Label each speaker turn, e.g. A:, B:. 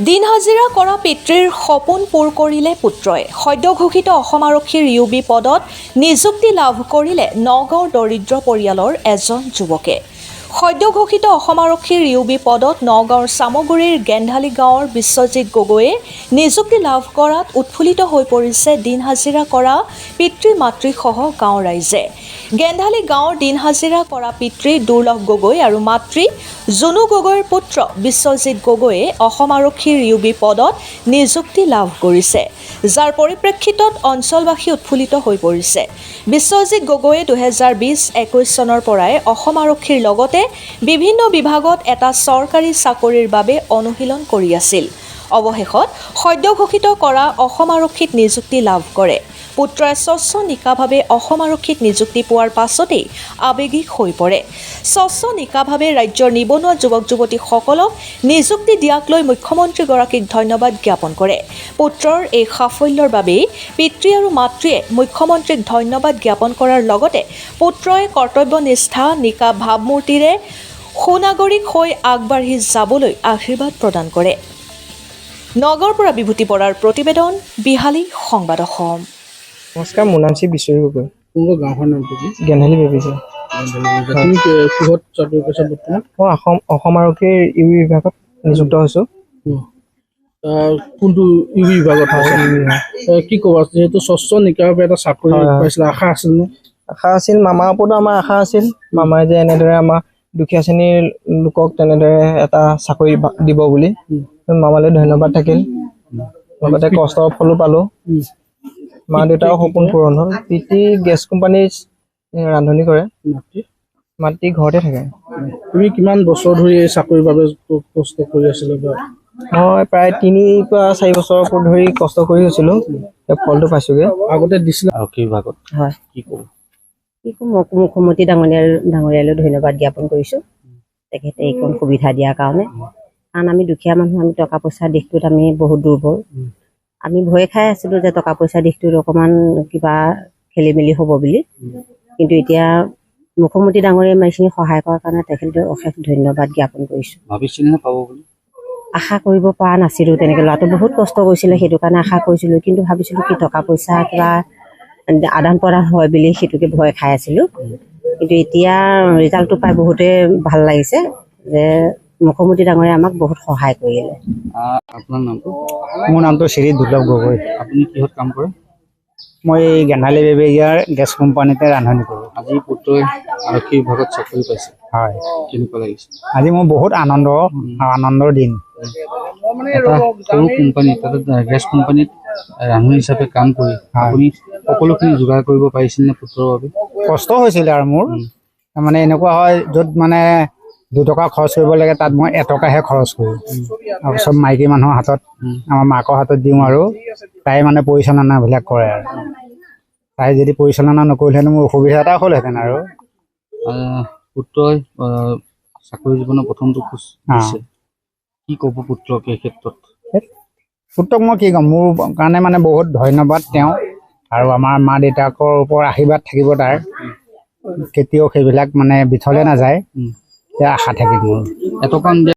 A: দিন হাজিৰা কৰা পিতৃৰ সপোন পূৰ কৰিলে পুত্ৰই। সদ্যঘোষিত অসম আৰক্ষীৰ ইউবি পদত নিযুক্তি লাভ কৰিলে নগাঁৱৰ দৰিদ্ৰ পৰিয়ালৰ এজন যুৱকে। সদ্যঘোষিত অসম আৰক্ষীৰ ইউবি পদত নগাঁৱৰ চামগুৰিৰ গেন্ধালী গাঁৱৰ বিশ্বজিৎ গগৈয়ে নিযুক্তি লাভ কৰাত উৎফুল্লিত হৈ পৰিছে দিন হাজিৰা কৰা পিতৃ মাতৃসহ গাঁৱৰ ৰাইজে। গেন্ধালী গাঁৱৰ দিন হাজিৰা কৰা পিতৃ দুৰ্লভ গগৈ আৰু মাতৃ জুনু গগৈৰ পুত্ৰ বিশ্বজিৎ গগৈয়ে অসম আৰক্ষীৰ ইউবি পদত নিযুক্তি লাভ কৰিছে, যাৰ পৰিপ্ৰেক্ষিতত অঞ্চলবাসী উৎফুল্লিত হৈ পৰিছে। বিশ্বজিৎ গগৈয়ে 2020-21 চনৰ পৰাই অসম আৰক্ষীৰ লগতে বিভিন্ন বিভাগত এটা চৰকাৰী চাকৰিৰ বাবে অনুশীলন কৰি আছিল। অৱশেষত সদ্যঘোষিত কৰা অসম আৰক্ষীত নিযুক্তি লাভ কৰে। পুত্ৰই স্বচ্ছ নিকাভাৱে অসম আৰক্ষীত নিযুক্তি পোৱাৰ পাছতেই আৱেগিক হৈ পৰে। স্বচ্ছ নিকাভাৱে ৰাজ্যৰ নিবনুৱা যুৱক যুৱতীসকলক নিযুক্তি দিয়াক লৈ মুখ্যমন্ত্ৰীগৰাকীক ধন্যবাদ জ্ঞাপন কৰে। পুত্ৰৰ এই সাফল্যৰ বাবেই পিতৃ আৰু মাতৃয়ে মুখ্যমন্ত্ৰীক ধন্যবাদ জ্ঞাপন কৰাৰ লগতে পুত্ৰই কৰ্তব্যনিষ্ঠা নিকা ভাৱমূৰ্তিৰে সুনাগৰিক হৈ আগবাঢ়ি যাবলৈ আশীৰ্বাদ প্ৰদান কৰে। নগাঁৱৰ পৰা বিভূতি বৰাৰ প্ৰতিবেদন, বিহালী সংবাদ অসম।
B: নমস্কাৰ, মোৰ নাম শ্ৰী বিশ্বজিৎ গগৈ।
C: কোনটো গাঁওখনৰ নামটো কি?
B: গেন্ধালী বেবিছে।
C: তুমি কিহত চাকৰি কৰিছা বৰ্তমান?
B: মই অসম আৰক্ষীৰ ইউবি বিভাগত নিযুক্ত হৈছোঁ।
C: কোনটো ইউবি বিভাগত আছে? কি ক'বা, যিহেতু স্বচ্ছ নিকাভাৱে এটা চাকৰি পাইছিলে, আশা আছিল নে?
B: আশা আছিল, মামাৰ ওপৰতো আমাৰ আশা আছিল। মামাই যে এনেদৰে আমাৰ দুখীয়া শ্ৰেণীৰ লোকক তেনেদৰে এটা চাকৰি দিব বুলি। মামালৈ ধন্যবাদ থাকিল, লগতে কষ্টৰ ফলো পালোঁ। মা দেউতাৰো সপোন পূৰণ হ'ল। পিতৃ গেছ কোম্পানীৰ ৰান্ধনি কৰে, মাতৃ ঘৰতে থাকে।
C: তুমি কিমান বছৰ ধৰি এই চাকৰিৰ বাবে কষ্ট কৰি আছিলা?
B: মই প্ৰায় 3 পৰা 4 বছৰ ধৰি কষ্ট কৰি আছিলোঁ, ফলটো পাইছোঁগৈ।
C: আগতে দিছিলে আৰক্ষী বিভাগত?
D: হয়,
C: কি ক'ব?
D: মুখ্যমন্ত্ৰী ডাঙৰীয়ালৈ ধন্যবাদ জ্ঞাপন কৰিছোঁ, তেখেতে এইকণ সুবিধা দিয়াৰ কাৰণে। কাৰণ আমি দুখীয়া মানুহ, আমি টকা পইচাৰ দিশটোত আমি বহুত দুৰ্বল। আমি ভয় খাই আছিলোঁ যে টকা পইচাৰ দিশটোত অকণমান কিবা খেলি মেলি হ'ব বুলি, কিন্তু এতিয়া মুখ্যমন্ত্ৰী ডাঙৰীয়াই ইমানখিনি সহায় কৰাৰ কাৰণে তেখেতলৈ অশেষ ধন্যবাদ জ্ঞাপন কৰিছোঁ।
C: ভাবিছিলে নে পাব বুলি?
D: আশা কৰিব পৰা নাছিলোঁ তেনেকৈ। ল'ৰাটো বহুত কষ্ট কৰিছিলে, সেইটো কাৰণে আশা কৰিছিলোঁ, কিন্তু ভাবিছিলোঁ কি টকা পইচা কিবা আদান প্ৰদান হয় বুলি সেইটোকে ভয় খাই আছিলোঁ। কিন্তু এতিয়া ৰিজাল্টটো পাই বহুতেই ভাল লাগিছে যে মুখ্যমন্ত্ৰী ডাঙৰীয়াই আমাক বহুত সহায় কৰিলে।
C: আপোনাৰ নামটো?
E: মোৰ নামটো শ্ৰী দুৰ্লভ গগৈ।
C: আপুনি কিহত কাম কৰে?
E: মই এই গেন্ধালী বেবেৰীয়াৰ গেছ কোম্পানীতে ৰান্ধনি কৰোঁ।
C: আজি পুত্ৰই আৰক্ষী বিভাগত চাকৰি পাইছে,
E: হয়।
C: কেনেকুৱা লাগিছে?
E: আজি মোৰ বহুত আনন্দৰ দিন।
C: এটা সৰু কোম্পানী, তাতে গেছ কোম্পানীত ৰান্ধনি হিচাপে কাম কৰি আপুনি সকলোখিনি যোগাৰ কৰিব পাৰিছিল নে পুত্ৰৰ বাবে?
E: কষ্ট হৈছিলে আৰু মোৰ মানে এনেকুৱা হয়, য'ত মানে 2 টকা খৰচ কৰিব লাগে তাত মই 1 টকাহে খৰচ কৰোঁ। আৰু চব মাইকী মানুহৰ হাতত, আমাৰ মাকৰ হাতত দিওঁ, আৰু তাই মানে পৰিচালনাবিলাক কৰে। আৰু তাই যদি পৰিচালনা নকৰিলেহেঁতেন মোৰ অসুবিধা এটা হ'লহেঁতেন। আৰু
C: পুত্ৰই চাকৰি জীৱনৰ প্ৰথমটো খোজ দিছে, কি ক'ব পুত্ৰক এই ক্ষেত্ৰত?
E: পুত্ৰক মই কি ক'ম, মোৰ কাৰণে মানে বহুত ধন্যবাদ তেওঁ, আৰু আমাৰ মা দেউতাকৰ ওপৰত আশীৰ্বাদ থাকিব তাৰ। কেতিয়াও সেইবিলাক মানে বিফলে নাযায়, আশা থাকিল মোৰ।
C: এটকা